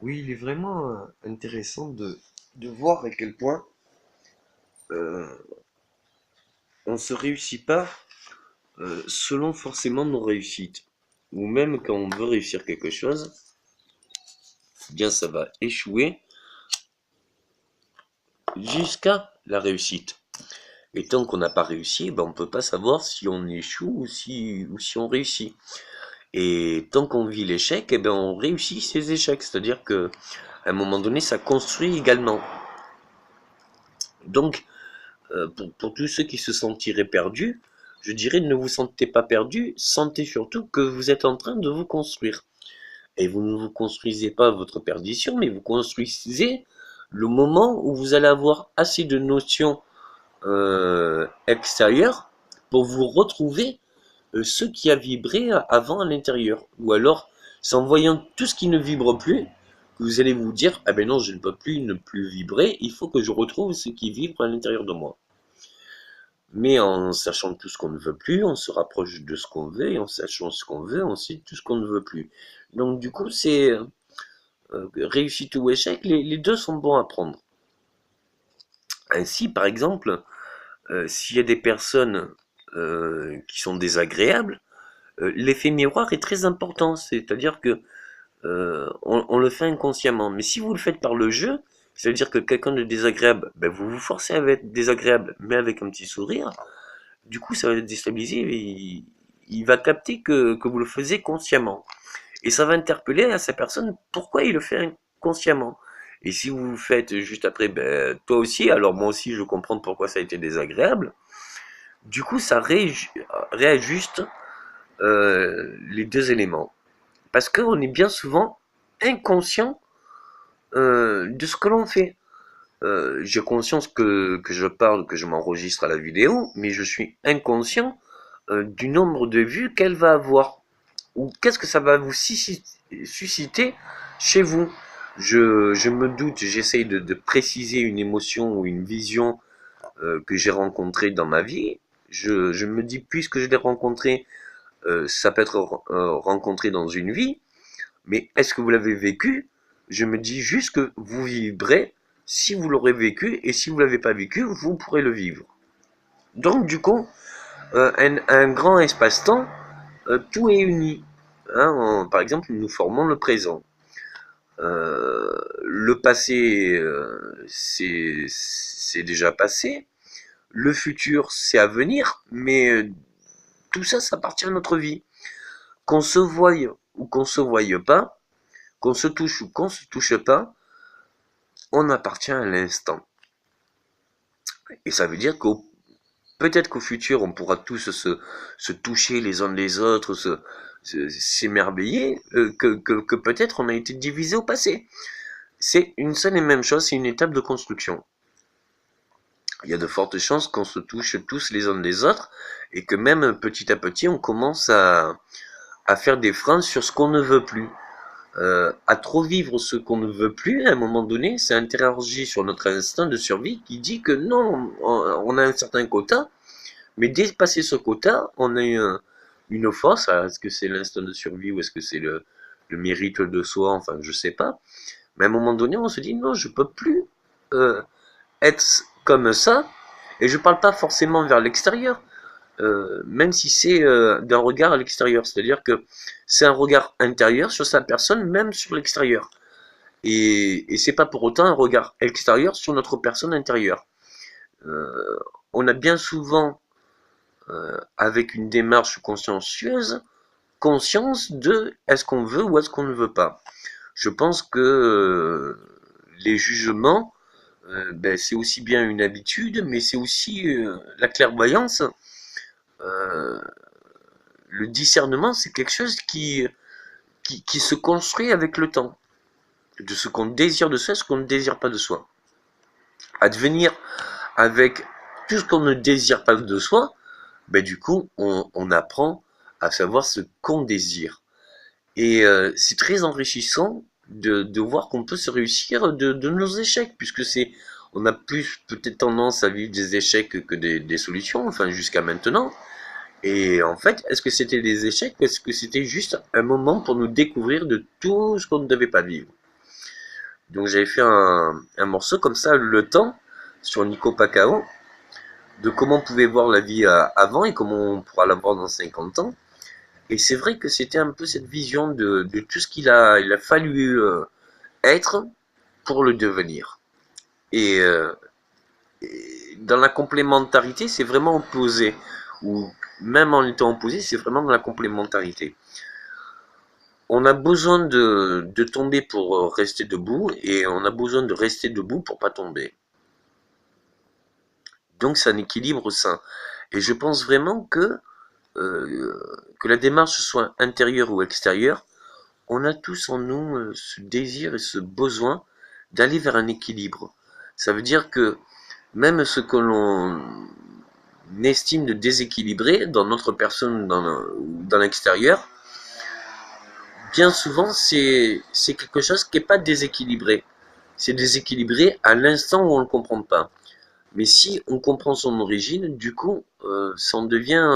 Oui, il est vraiment intéressant de voir à quel point euh, on se réussit pas selon forcément nos réussites. Ou même quand on veut réussir quelque chose, eh bien ça va échouer jusqu'à la réussite. Et tant qu'on n'a pas réussi, ben on peut pas savoir si on échoue ou si on réussit. Et tant qu'on vit l'échec, eh ben on réussit ses échecs. C'est-à-dire que à un moment donné, ça construit également. Donc, pour tous ceux qui se sentiraient perdus, je dirais ne vous sentez pas perdus, sentez surtout que vous êtes en train de vous construire. Et vous ne vous construisez pas votre perdition, mais vous construisez le moment où vous allez avoir assez de notions extérieures pour vous retrouver ce qui a vibré avant à l'intérieur. Ou alors, c'est en voyant tout ce qui ne vibre plus que vous allez vous dire, ah ben non, je ne peux plus ne plus vibrer, il faut que je retrouve ce qui vibre à l'intérieur de moi. Mais en sachant tout ce qu'on ne veut plus, on se rapproche de ce qu'on veut, et en sachant ce qu'on veut, on sait tout ce qu'on ne veut plus. Donc du coup, c'est réussite ou échec, les deux sont bons à prendre. Ainsi, par exemple, s'il y a des personnes qui sont désagréables, l'effet miroir est très important, c'est-à-dire que on le fait inconsciemment. Mais si vous le faites par le jeu, ça veut dire que quelqu'un de désagréable, ben vous vous forcez à être désagréable, mais avec un petit sourire. Du coup, ça va le déstabiliser. Il va capter que vous le faisiez consciemment. Et ça va interpeller à sa personne pourquoi il le fait inconsciemment. Et si vous vous faites juste après, ben, toi aussi, alors moi aussi je comprends pourquoi ça a été désagréable. Du coup, ça réajuste les deux éléments. Parce qu'on est bien souvent inconscient de ce que l'on fait. J'ai conscience que je parle, que je m'enregistre à la vidéo, mais je suis inconscient du nombre de vues qu'elle va avoir. Ou qu'est-ce que ça va vous susciter chez vous. Je me doute, j'essaye de préciser une émotion ou une vision que j'ai rencontrée dans ma vie. Je me dis, puisque je l'ai rencontré, ça peut être rencontré dans une vie, mais est-ce que vous l'avez vécu? Je me dis juste que vous vivrez si vous l'aurez vécu, et si vous l'avez pas vécu, vous pourrez le vivre. Donc du coup, un grand espace-temps, tout est uni. Hein, par exemple, nous formons le présent. Le passé, c'est déjà passé. Le futur, c'est à venir, mais tout ça, ça appartient à notre vie. Qu'on se voie ou qu'on se voie pas, qu'on se touche ou qu'on se touche pas, on appartient à l'instant. Et ça veut dire qu'au peut-être qu'au futur, on pourra tous se toucher les uns les autres, s'émerveiller, que peut-être on a été divisé au passé. C'est une seule et même chose, c'est une étape de construction. Il y a de fortes chances qu'on se touche tous les uns les autres, et que même petit à petit, on commence à faire des freins sur ce qu'on ne veut plus. À trop vivre ce qu'on ne veut plus, à un moment donné, ça interagit sur notre instinct de survie qui dit que non, on a un certain quota, mais dépasser ce quota, on a une force. Est-ce que c'est l'instinct de survie ou est-ce que c'est le mérite de soi? Enfin, je sais pas. Mais à un moment donné, on se dit non, je peux plus être comme ça. Et je parle pas forcément vers l'extérieur, même si c'est d'un regard à l'extérieur. C'est-à-dire que c'est un regard intérieur sur sa personne, même sur l'extérieur. Et c'est pas pour autant un regard extérieur sur notre personne intérieure. On a bien souvent, avec une démarche consciencieuse, conscience de est-ce qu'on veut ou est-ce qu'on ne veut pas. Je pense que les jugements, ben, c'est aussi bien une habitude, mais c'est aussi la clairvoyance. Euh, le discernement, c'est quelque chose qui se construit avec le temps, de ce qu'on désire de soi, ce qu'on ne désire pas de soi. Advenir avec tout ce qu'on ne désire pas de soi, ben du coup, on apprend à savoir ce qu'on désire. Et c'est très enrichissant de voir qu'on peut se réussir de nos échecs, puisque on a plus peut-être tendance à vivre des échecs que des solutions, enfin jusqu'à maintenant. Et en fait, est-ce que c'était des échecs ou est-ce que c'était juste un moment pour nous découvrir de tout ce qu'on ne devait pas vivre? Donc j'avais fait un morceau comme ça, le temps, sur Nico Pacao, de comment on pouvait voir la vie avant et comment on pourra la voir dans 50 ans. Et c'est vrai que c'était un peu cette vision de tout ce il a fallu être pour le devenir. Et, dans la complémentarité, c'est vraiment opposé. Ou même en étant opposé, c'est vraiment dans la complémentarité. On a besoin de tomber pour rester debout et on a besoin de rester debout pour pas tomber. Donc c'est un équilibre sain. Et je pense vraiment que la démarche soit intérieure ou extérieure, on a tous en nous ce désir et ce besoin d'aller vers un équilibre. Ça veut dire que même ce que l'on estime de déséquilibré dans notre personne dans l'extérieur, bien souvent c'est quelque chose qui n'est pas déséquilibré. C'est déséquilibré à l'instant où on ne le comprend pas. Mais si on comprend son origine, du coup, ça en devient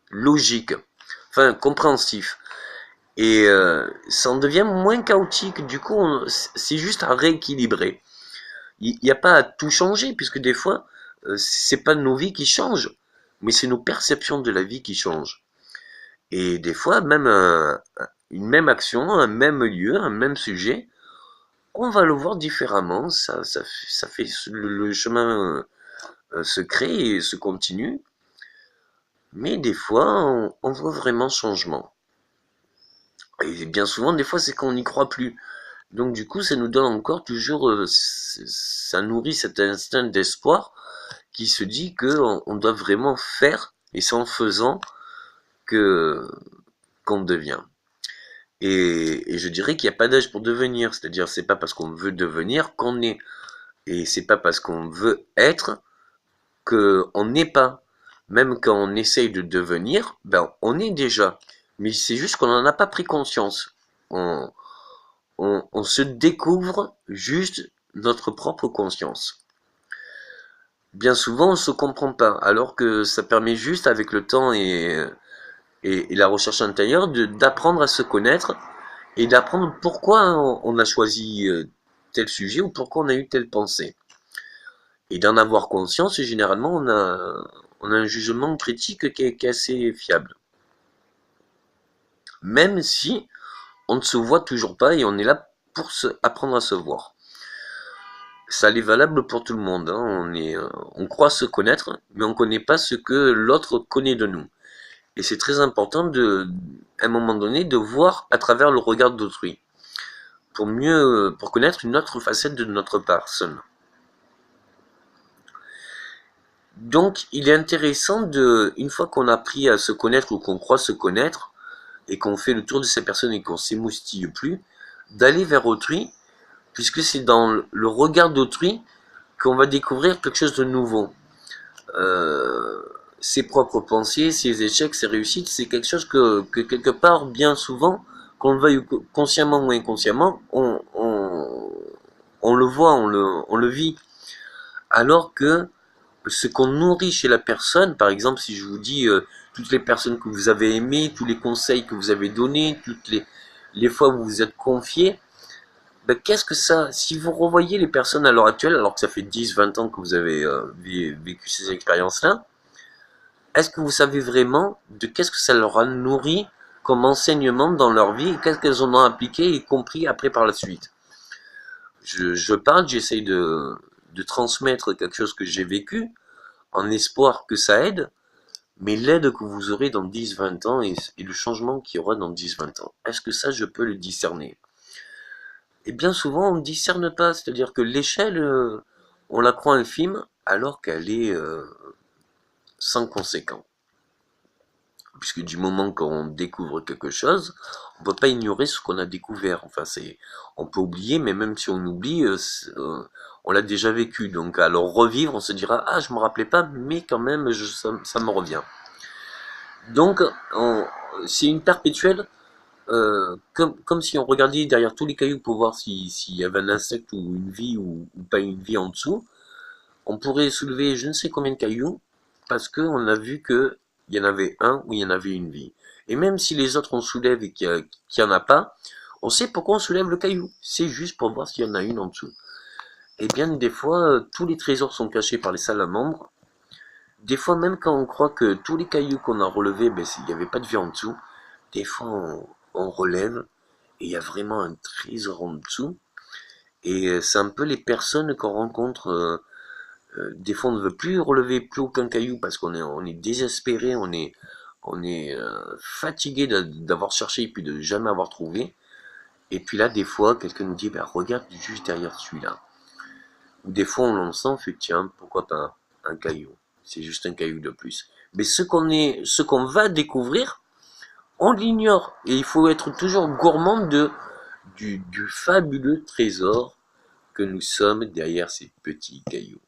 logique, enfin compréhensif. Et ça en devient moins chaotique. Du coup, c'est juste à rééquilibrer. Il n'y a pas à tout changer, puisque des fois, c'est pas nos vies qui changent, mais c'est nos perceptions de la vie qui changent. Et des fois, même une même action, un même lieu, un même sujet, on va le voir différemment. Ça fait le chemin se crée et se continue. Mais des fois, on voit vraiment changement. Et bien souvent, des fois, c'est qu'on n'y croit plus. Donc du coup, ça nous donne encore toujours, ça nourrit cet instinct d'espoir qui se dit qu'on doit vraiment faire, et c'est en faisant que qu'on devient. Et je dirais qu'il n'y a pas d'âge pour devenir, c'est-à-dire c'est pas parce qu'on veut devenir qu'on est, et c'est pas parce qu'on veut être qu'on n'est pas. Même quand on essaye de devenir, ben on est déjà. Mais c'est juste qu'on n'en a pas pris conscience. On se découvre juste notre propre conscience. Bien souvent, on ne se comprend pas, alors que ça permet juste, avec le temps et la recherche intérieure, d'apprendre à se connaître et d'apprendre pourquoi on a choisi tel sujet ou pourquoi on a eu telle pensée. Et d'en avoir conscience, et généralement, on a un jugement critique qui est assez fiable. Même si on ne se voit toujours pas et on est là pour apprendre à se voir. Ça est valable pour tout le monde. Hein. On croit se connaître, mais on ne connaît pas ce que l'autre connaît de nous. Et c'est très important à un moment donné, de voir à travers le regard d'autrui, pour connaître une autre facette de notre personne. Donc, il est intéressant une fois qu'on a appris à se connaître ou qu'on croit se connaître, et qu'on fait le tour de ces personnes et qu'on s'émoustille plus, d'aller vers autrui, puisque c'est dans le regard d'autrui qu'on va découvrir quelque chose de nouveau. Ses propres pensées, ses échecs, ses réussites, c'est quelque chose que quelque part, bien souvent, qu'on le veuille consciemment ou inconsciemment, on le voit, on le vit. Alors que ce qu'on nourrit chez la personne, par exemple, si je vous dis toutes les personnes que vous avez aimées, tous les conseils que vous avez donnés, toutes les fois où vous vous êtes confié, ben, qu'est-ce que ça, si vous revoyez les personnes à l'heure actuelle, alors que ça fait 10, 20 ans que vous avez vécu ces expériences-là, est-ce que vous savez vraiment de qu'est-ce que ça leur a nourri comme enseignement dans leur vie et qu'est-ce qu'elles en ont appliqué et compris après par la suite? Je parle, j'essaye de transmettre quelque chose que j'ai vécu en espoir que ça aide, mais l'aide que vous aurez dans 10-20 ans et le changement qu'il y aura dans 10-20 ans, est-ce que ça je peux le discerner? Et bien souvent on ne discerne pas, c'est-à-dire que l'échelle, on la croit infime alors qu'elle est sans conséquence. Puisque du moment qu'on découvre quelque chose, on ne peut pas ignorer ce qu'on a découvert. Enfin, on peut oublier, mais même si on oublie, on l'a déjà vécu. Donc, à le revivre, on se dira, ah, je me rappelais pas, mais quand même, ça me revient. Donc, c'est une perpétuelle, comme si on regardait derrière tous les cailloux pour voir s'il y avait un insecte ou une vie ou pas une vie en dessous. On pourrait soulever je ne sais combien de cailloux parce qu'on a vu que il y en avait un ou il y en avait une vie. Et même si les autres on soulève et qu'il n'y en a pas, on sait pourquoi on soulève le caillou. C'est juste pour voir s'il y en a une en dessous. Et bien des fois, tous les trésors sont cachés par les salamandres. Des fois, même quand on croit que tous les cailloux qu'on a relevés, ben, il n'y avait pas de vie en dessous, des fois on relève et il y a vraiment un trésor en dessous. Et c'est un peu les personnes qu'on rencontre. Des fois, on ne veut plus relever plus aucun caillou parce on est désespéré, on est fatigué d'avoir cherché et puis de jamais avoir trouvé. Et puis là, des fois, quelqu'un nous dit, ben, regarde juste derrière celui-là. Ou des fois, on l'en sent, on fait, tiens, pourquoi pas un caillou. C'est juste un caillou de plus. Mais ce qu'on va découvrir, on l'ignore. Et il faut être toujours gourmand du fabuleux trésor que nous sommes derrière ces petits cailloux.